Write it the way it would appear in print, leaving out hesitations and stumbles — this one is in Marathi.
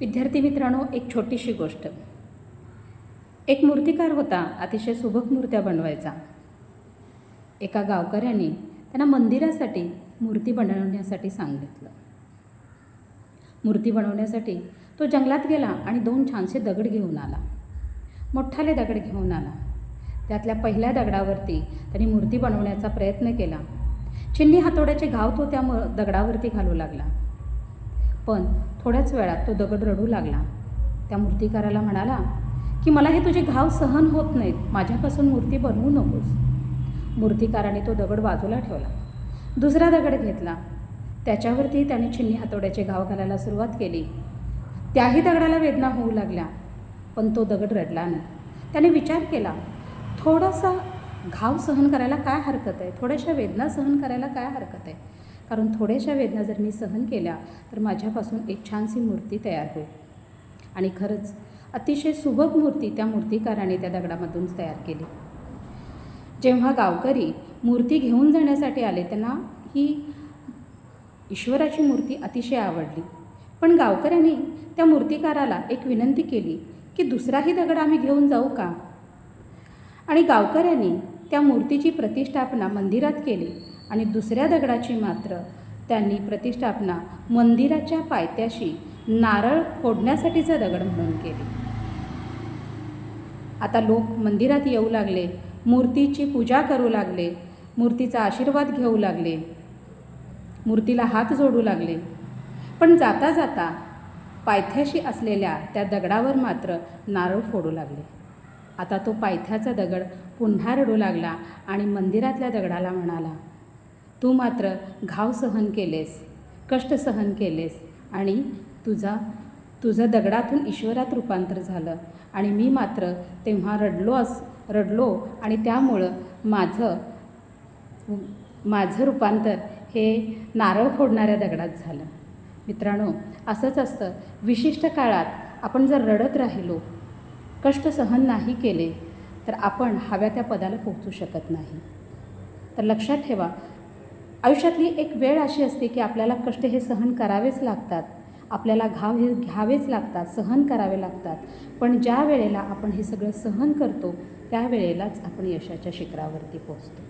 विद्यार्थी मित्रांनो, एक छोटीशी गोष्ट. एक मूर्तिकार होता, अतिशय सुबक मूर्त्या बनवायचा. एका गावकऱ्याने त्यांना मंदिरासाठी मूर्ती बनवण्यासाठी सांगितलं. मूर्ती बनवण्यासाठी तो जंगलात गेला आणि 2 छानसे दगड घेऊन आला. मोठाले दगड घेऊन आला. त्यातल्या पहिल्या दगडावरती त्याने मूर्ती बनवण्याचा प्रयत्न केला. चिन्नी हातोड्याचे घाव तो त्या दगडावरती घालू लागला. पण थोड्याच वेळात तो दगड रडू लागला. त्या मूर्तिकाराला म्हणाला की मला हे तुझे घाव सहन होत नाहीत, माझ्यापासून मूर्ती बनवू नकोस. मूर्तिकाराने तो दगड बाजूला ठेवला. दुसरा दगड घेतला. त्याच्यावरती त्याने चिन्नी हातोड्याचे घाव घालायला सुरुवात केली. त्याही दगडाला वेदना होऊ लागल्या, पण तो दगड रडला नाही. त्याने विचार केला, थोडासा घाव सहन करायला काय हरकत आहे, थोड्याशा वेदना सहन करायला काय हरकत आहे. कारण थोड्याशा वेदना जर मी सहन केल्या तर माझ्यापासून एक छानशी मूर्ती तयार होईल. आणि खरंच अतिशय सुबक मूर्ती त्या मूर्तिकाराने त्या दगडामधूनच तयार केली. जेव्हा गावकरी मूर्ती घेऊन जाण्यासाठी आले, त्यांना ही ईश्वराची मूर्ती अतिशय आवडली. पण गावकऱ्यांनी त्या मूर्तिकाराला एक विनंती केली की दुसराही दगड आम्ही घेऊन जाऊ का. आणि गावकऱ्यांनी त्या मूर्तीची प्रतिष्ठापना मंदिरात केली आणि दुसऱ्या दगडाची मात्र त्यांनी प्रतिष्ठापना मंदिराच्या पायथ्याशी नारळ फोडण्यासाठीचा दगड म्हणून केली. आता लोक मंदिरात येऊ लागले, मूर्तीची पूजा करू लागले, मूर्तीचा आशीर्वाद घेऊ लागले, मूर्तीला हात जोडू लागले. पण जाता जाता पायथ्याशी असलेल्या त्या दगडावर मात्र नारळ फोडू लागले. आता तो पायथ्याचा दगड पुन्हा रडू लागला आणि मंदिरातल्या दगडाला म्हणाला, तू मात्र घाव सहन केलेस, कष्ट सहन केलेस आणि तुझं दगडातून ईश्वरात रूपांतर झालं आणि मी मात्र तेव्हा रडलो आणि त्यामुळं माझं रूपांतर हे नारळ फोडणाऱ्या दगडात झालं. मित्रांनो, असंच असतं. विशिष्ट काळात आपण जर रडत राहिलो, कष्ट सहन नाही केले तर आपण हव्या त्या पदाला पोहोचू शकत नाही. तर लक्षात ठेवा, आयुष्यातली एक वेळ अशी असते की आपल्याला कष्ट हे सहन करावेच लागतात, आपल्याला घाव हे घ्यावेच लागतात, सहन करावे लागतात. पण ज्या वेळेला आपण हे सगळं सहन करतो त्यावेळेलाच आपण यशाच्या शिखरावरती पोहोचतो.